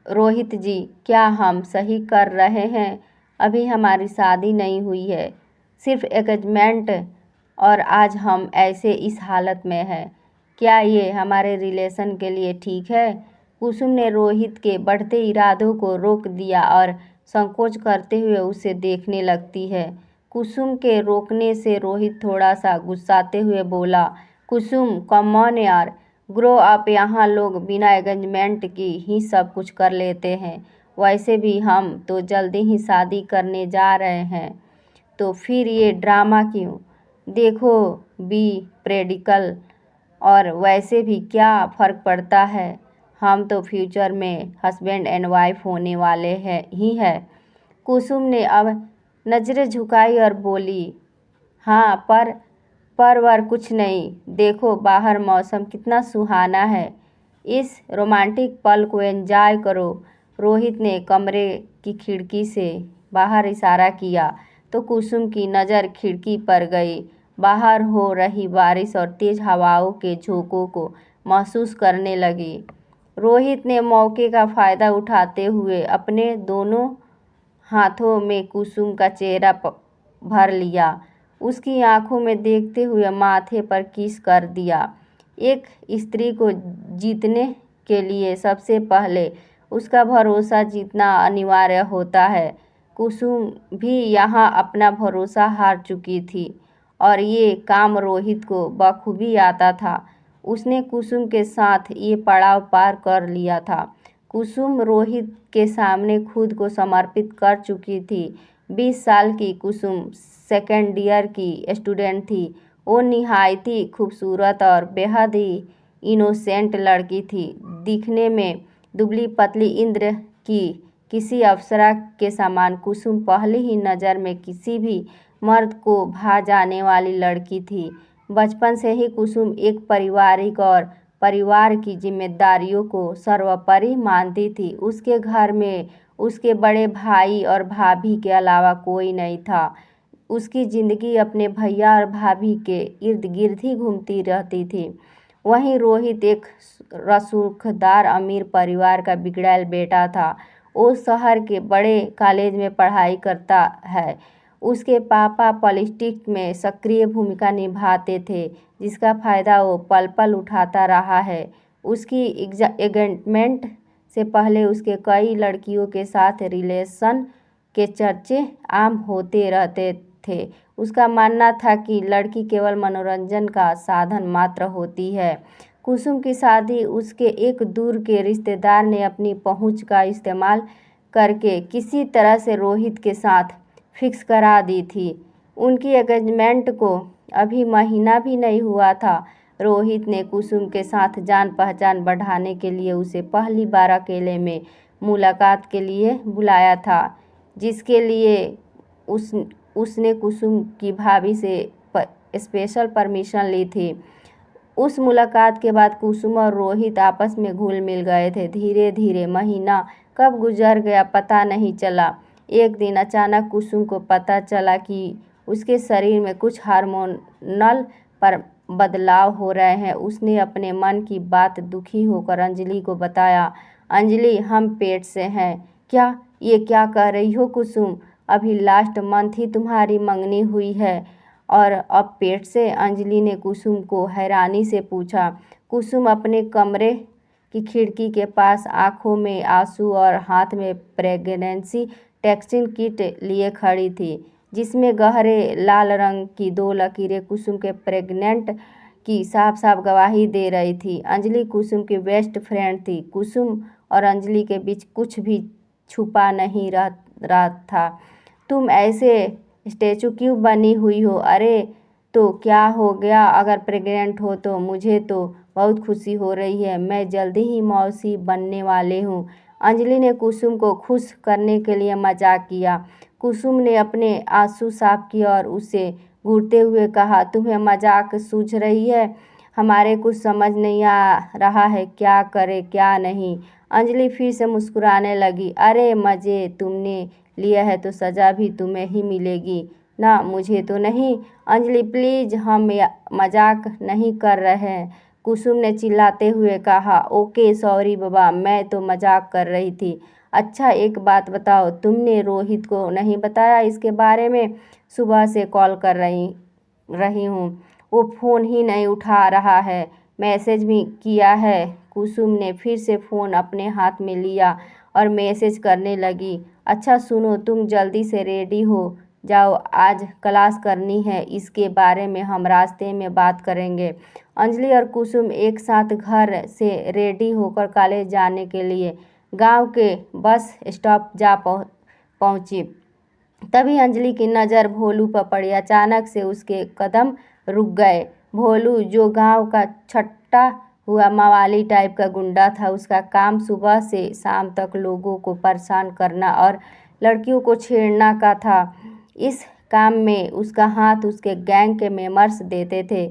रोहित जी, क्या हम सही कर रहे हैं? अभी हमारी शादी नहीं हुई है, सिर्फ एंगेजमेंट, और आज हम ऐसे इस हालत में हैं। क्या ये हमारे रिलेशन के लिए ठीक है? कुसुम ने रोहित के बढ़ते इरादों को रोक दिया और संकोच करते हुए उसे देखने लगती है। कुसुम के रोकने से रोहित थोड़ा सा गुस्साते हुए बोला, कुसुम कम ऑन यार, ग्रो अप। यहाँ लोग बिना एंगेजमेंट की ही सब कुछ कर लेते हैं। वैसे भी हम तो जल्दी ही शादी करने जा रहे हैं, तो फिर ये ड्रामा क्यों? देखो, बी प्रैक्टिकल। और वैसे भी क्या फ़र्क पड़ता है, हम तो फ्यूचर में हस्बैंड एंड वाइफ होने वाले हैं ही है। कुसुम ने अब नज़रें झुकाई और बोली, हाँ, पर वर कुछ नहीं। देखो बाहर मौसम कितना सुहाना है, इस रोमांटिक पल को एंजॉय करो। रोहित ने कमरे की खिड़की से बाहर इशारा किया तो कुसुम की नज़र खिड़की पर गई। बाहर हो रही बारिश और तेज हवाओं के झोंकों को महसूस करने लगी। रोहित ने मौके का फ़ायदा उठाते हुए अपने दोनों हाथों में कुसुम का चेहरा भर लिया। उसकी आंखों में देखते हुए माथे पर किस कर दिया। एक स्त्री को जीतने के लिए सबसे पहले उसका भरोसा जीतना अनिवार्य होता है। कुसुम भी यहाँ अपना भरोसा हार चुकी थी और ये काम रोहित को बखूबी आता था। उसने कुसुम के साथ ये पड़ाव पार कर लिया था। कुसुम रोहित के सामने खुद को समर्पित कर चुकी थी। 20 साल की कुसुम सेकेंड ईयर की स्टूडेंट थी। वो निहायत ही खूबसूरत और बेहद ही इनोसेंट लड़की थी। दिखने में दुबली पतली इंद्र की किसी अप्सरा के समान कुसुम पहली ही नज़र में किसी भी मर्द को भा जाने वाली लड़की थी। बचपन से ही कुसुम एक पारिवारिक और परिवार की जिम्मेदारियों को सर्वोपरि मानती थी। उसके घर में उसके बड़े भाई और भाभी के अलावा कोई नहीं था। उसकी ज़िंदगी अपने भैया और भाभी के इर्द गिर्द ही घूमती रहती थी। वहीं रोहित एक रसूखदार अमीर परिवार का बिगड़ैल बेटा था। वो शहर के बड़े कॉलेज में पढ़ाई करता है। उसके पापा पॉलिटिक्स में सक्रिय भूमिका निभाते थे, जिसका फ़ायदा वो पल पल उठाता रहा है। उसकी एंगेजमेंट से पहले उसके कई लड़कियों के साथ रिलेशन के चर्चे आम होते रहते थे। उसका मानना था कि लड़की केवल मनोरंजन का साधन मात्र होती है। कुसुम की शादी उसके एक दूर के रिश्तेदार ने अपनी पहुंच का इस्तेमाल करके किसी तरह से रोहित के साथ फिक्स करा दी थी। उनकी एंगेजमेंट को अभी महीना भी नहीं हुआ था। रोहित ने कुसुम के साथ जान पहचान बढ़ाने के लिए उसे पहली बार अकेले में मुलाकात के लिए बुलाया था, जिसके लिए उसने कुसुम की भाभी से स्पेशल परमिशन ली थी। उस मुलाकात के बाद कुसुम और रोहित आपस में घुल मिल गए थे। धीरे धीरे महीना कब गुजर गया पता नहीं चला। एक दिन अचानक कुसुम को पता चला कि उसके शरीर में कुछ हार्मोनल पर बदलाव हो रहे हैं। उसने अपने मन की बात दुखी होकर अंजलि को बताया। अंजलि, हम पेट से हैं। क्या? ये क्या कह रही हो कुसुम? अभी लास्ट मंथ ही तुम्हारी मंगनी हुई है और अब पेट से? अंजलि ने कुसुम को हैरानी से पूछा। कुसुम अपने कमरे की खिड़की के पास आंखों में आंसू और हाथ में प्रेगनेंसी टेस्टिंग किट लिए खड़ी थी, जिसमें गहरे लाल रंग की 2 लकीरें कुसुम के प्रेग्नेंट की साफ साफ गवाही दे रही थी। अंजलि कुसुम की बेस्ट फ्रेंड थी। कुसुम और अंजलि के बीच कुछ भी छुपा नहीं रहा था। तुम ऐसे स्टैचू क्यों बनी हुई हो? अरे तो क्या हो गया अगर प्रेग्नेंट हो तो? मुझे तो बहुत खुशी हो रही है, मैं जल्दी ही मौसी बनने वाले हूँ। अंजलि ने कुसुम को खुश करने के लिए मजाक किया। कुसुम ने अपने आंसू साफ किए और उसे घूरते हुए कहा, तुम्हें मजाक सूझ रही है? हमारे कुछ समझ नहीं आ रहा है, क्या करे क्या नहीं। अंजलि फिर से मुस्कुराने लगी। अरे मज़े तुमने लिया है तो सज़ा भी तुम्हें ही मिलेगी ना, मुझे तो नहीं। अंजलि प्लीज़, हम मजाक नहीं कर रहे हैं। कुसुम ने चिल्लाते हुए कहा। ओके सॉरी बाबा, मैं तो मजाक कर रही थी। अच्छा एक बात बताओ, तुमने रोहित को नहीं बताया इसके बारे में? सुबह से कॉल कर रही हूँ, वो फ़ोन ही नहीं उठा रहा है, मैसेज भी किया है। कुसुम ने फिर से फ़ोन अपने हाथ में लिया और मैसेज करने लगी। अच्छा सुनो, तुम जल्दी से रेडी हो जाओ, आज क्लास करनी है, इसके बारे में हम रास्ते में बात करेंगे। अंजलि और कुसुम एक साथ घर से रेडी होकर कॉलेज जाने के लिए गांव के बस स्टॉप जा पहुंची। तभी अंजलि की नज़र भोलू पर पड़ी। अचानक से उसके कदम रुक गए। भोलू जो गांव का छट्टा हुआ मवाली टाइप का गुंडा था, उसका काम सुबह से शाम तक लोगों को परेशान करना और लड़कियों को छेड़ना का था। इस काम में उसका हाथ उसके गैंग के मेंबर्स देते थे।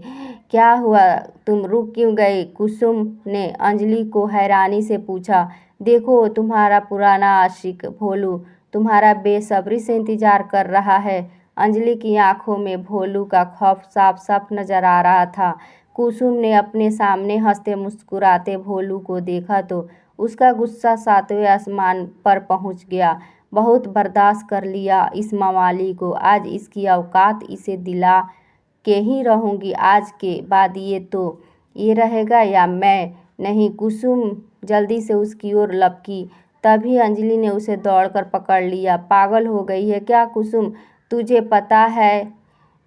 क्या हुआ, तुम रुक क्यों गई? कुसुम ने अंजलि को हैरानी से पूछा। देखो तुम्हारा पुराना आशिक भोलू तुम्हारा बेसब्री से इंतजार कर रहा है। अंजलि की आंखों में भोलू का खौफ साफ साफ नजर आ रहा था। कुसुम ने अपने सामने हंसते मुस्कुराते भोलू को देखा तो उसका गुस्सा सातवें आसमान पर पहुंच गया। बहुत बर्दाश्त कर लिया इस मवाली को, आज इसकी औकात इसे दिला के ही रहूंगी। आज के बाद ये रहेगा या मैं नहीं। कुसुम जल्दी से उसकी ओर लपकी, तभी अंजलि ने उसे दौड़कर पकड़ लिया। पागल हो गई है क्या कुसुम? तुझे पता है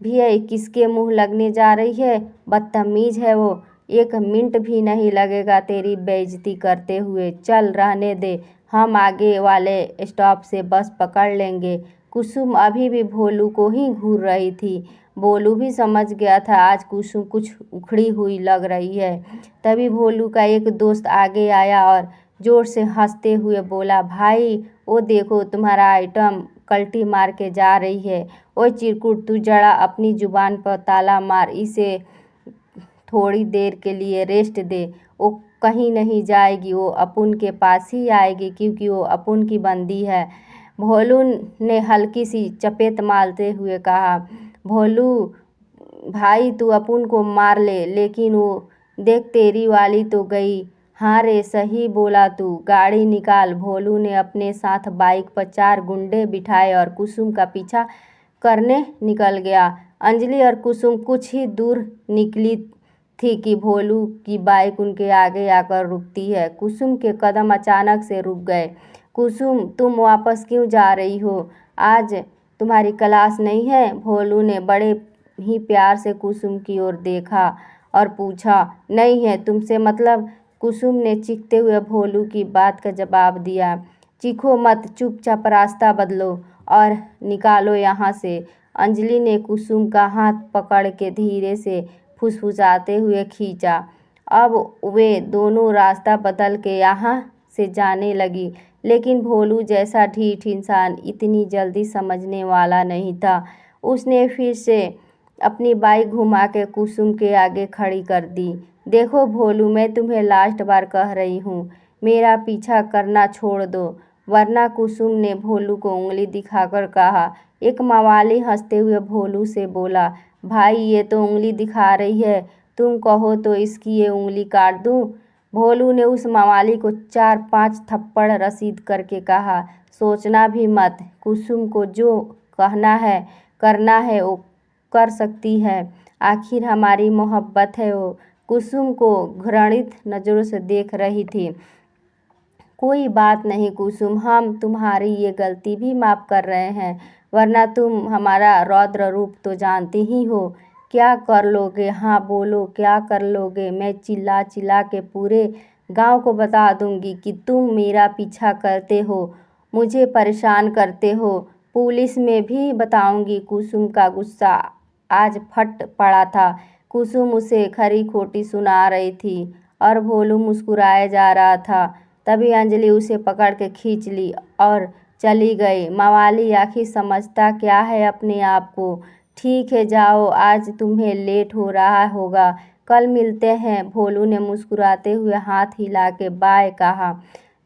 भी है किसके मुंह लगने जा रही है? बदतमीज है वो, एक मिनट भी नहीं लगेगा तेरी बेइज्जती करते हुए। चल रहने दे, हम आगे वाले स्टॉप से बस पकड़ लेंगे। कुसुम अभी भी भोलू को ही घूर रही थी। भोलू भी समझ गया था आज कुसुम कुछ उखड़ी हुई लग रही है। तभी भोलू का एक दोस्त आगे आया और जोर से हंसते हुए बोला, भाई वो देखो तुम्हारा आइटम कल्टी मार के जा रही है। ओए चिरकुट, तू जरा अपनी जुबान पर ताला मार, इसे थोड़ी देर के लिए रेस्ट दे। वो कहीं नहीं जाएगी, वो अपुन के पास ही आएगी क्योंकि वो अपुन की बंदी है। भोलू ने हल्की सी चपेट मारते हुए कहा। भोलू भाई तू अपुन को मार ले, लेकिन वो देख तेरी वाली तो गई। हाँ रे सही बोला तू, गाड़ी निकाल। भोलू ने अपने साथ बाइक पर 4 गुंडे बिठाए और कुसुम का पीछा करने निकल गया। अंजलि और कुसुम कुछ ही दूर निकली थी कि भोलू की बाइक उनके आगे आकर रुकती है। कुसुम के कदम अचानक से रुक गए। कुसुम तुम वापस क्यों जा रही हो? आज तुम्हारी क्लास नहीं है? भोलू ने बड़े ही प्यार से कुसुम की ओर देखा और पूछा। नहीं है, तुमसे मतलब? कुसुम ने चीखते हुए भोलू की बात का जवाब दिया। चीखो मत, चुपचाप रास्ता बदलो और निकालो यहाँ से। अंजलि ने कुसुम का हाथ पकड़ के धीरे से फुसफुसाते हुए खींचा। अब वे दोनों रास्ता बदल के यहाँ से जाने लगी, लेकिन भोलू जैसा ढीठ इंसान इतनी जल्दी समझने वाला नहीं था। उसने फिर से अपनी बाइक घुमा के कुसुम के आगे खड़ी कर दी। देखो भोलू, मैं तुम्हें लास्ट बार कह रही हूँ, मेरा पीछा करना छोड़ दो, वरना। कुसुम ने भोलू को उंगली दिखाकर कहा। एक मवाली हंसते हुए भोलू से बोला, भाई ये तो उंगली दिखा रही है, तुम कहो तो इसकी ये उंगली काट दूँ? भोलू ने उस मवाली को 4-5 थप्पड़ रसीद करके कहा। सोचना भी मत, कुसुम को जो कहना है करना है वो कर सकती है, आखिर हमारी मोहब्बत है। वो कुसुम को घृणित नज़रों से देख रही थी। कोई बात नहीं कुसुम, हम तुम्हारी ये गलती भी माफ़ कर रहे हैं, वरना तुम हमारा रौद्र रूप तो जानती ही हो। क्या कर लोगे? हाँ बोलो, क्या कर लोगे? मैं चिल्ला चिल्ला के पूरे गांव को बता दूंगी कि तुम मेरा पीछा करते हो, मुझे परेशान करते हो, पुलिस में भी बताऊंगी। कुसुम का गुस्सा आज फट पड़ा था। कुसुम उसे खरी खोटी सुना रही थी और भोलू मुस्कुराए जा रहा था। तभी अंजलि उसे पकड़ के खींच ली और चली गई। मवाली आखिर समझता क्या है अपने आप को। ठीक है जाओ, आज तुम्हें लेट हो रहा होगा, कल मिलते हैं। भोलू ने मुस्कुराते हुए हाथ हिला के बाय कहा।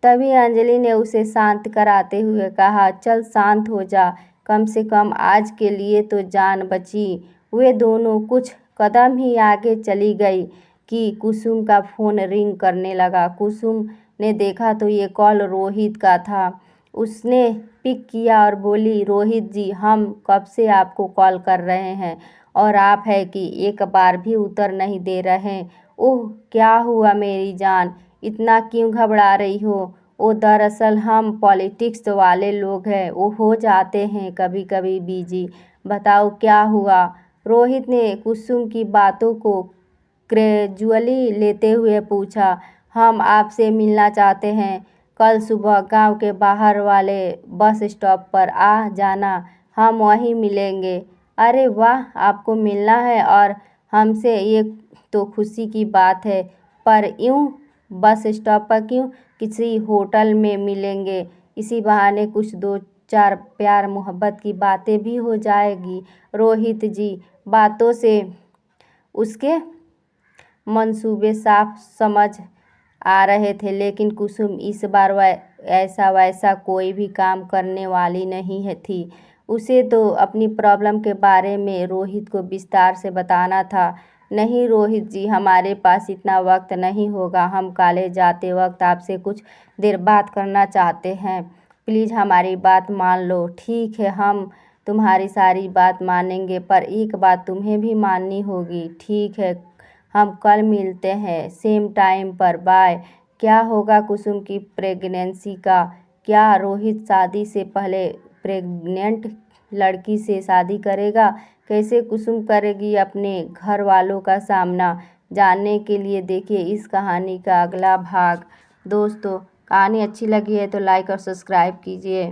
तभी अंजलि ने उसे शांत कराते हुए कहा, चल शांत हो जा, कम से कम आज के लिए तो जान बची। वे दोनों कुछ कदम ही आगे चली गई कि कुसुम का फ़ोन रिंग करने लगा। कुसुम ने देखा तो ये कॉल रोहित का था। उसने पिक किया और बोली, रोहित जी, हम कब से आपको कॉल कर रहे हैं और आप है कि एक बार भी उत्तर नहीं दे रहे। ओह, क्या हुआ मेरी जान, इतना क्यों घबरा रही हो? ओ, दरअसल हम पॉलिटिक्स वाले लोग हैं, वो हो जाते हैं कभी कभी बिजी। बताओ क्या हुआ? रोहित ने कुसुम की बातों को ग्रेजुअली लेते हुए पूछा। हम आपसे मिलना चाहते हैं। कल सुबह गांव के बाहर वाले बस स्टॉप पर आ जाना, हम वहीं मिलेंगे। अरे वाह, आपको मिलना है और हमसे, ये तो खुशी की बात है। पर यूं बस स्टॉप पर क्यों? किसी होटल में मिलेंगे, इसी बहाने कुछ दो चार प्यार मोहब्बत की बातें भी हो जाएगी। रोहित जी बातों से उसके मंसूबे साफ समझ आ रहे थे, लेकिन कुसुम इस बार ऐसा वैसा कोई भी काम करने वाली नहीं है थी। उसे तो अपनी प्रॉब्लम के बारे में रोहित को विस्तार से बताना था। नहीं रोहित जी, हमारे पास इतना वक्त नहीं होगा। हम कॉलेज जाते वक्त आपसे कुछ देर बात करना चाहते हैं। प्लीज़ हमारी बात मान लो। ठीक है, हम तुम्हारी सारी बात मानेंगे, पर एक बात तुम्हें भी माननी होगी। ठीक है, हम कल मिलते हैं, सेम टाइम पर, बाय। क्या होगा कुसुम की प्रेगनेंसी का? क्या रोहित शादी से पहले प्रेग्नेंट लड़की से शादी करेगा? कैसे कुसुम करेगी अपने घर वालों का सामना? जानने के लिए देखिए इस कहानी का अगला भाग। दोस्तों, कहानी अच्छी लगी है तो लाइक और सब्सक्राइब कीजिए।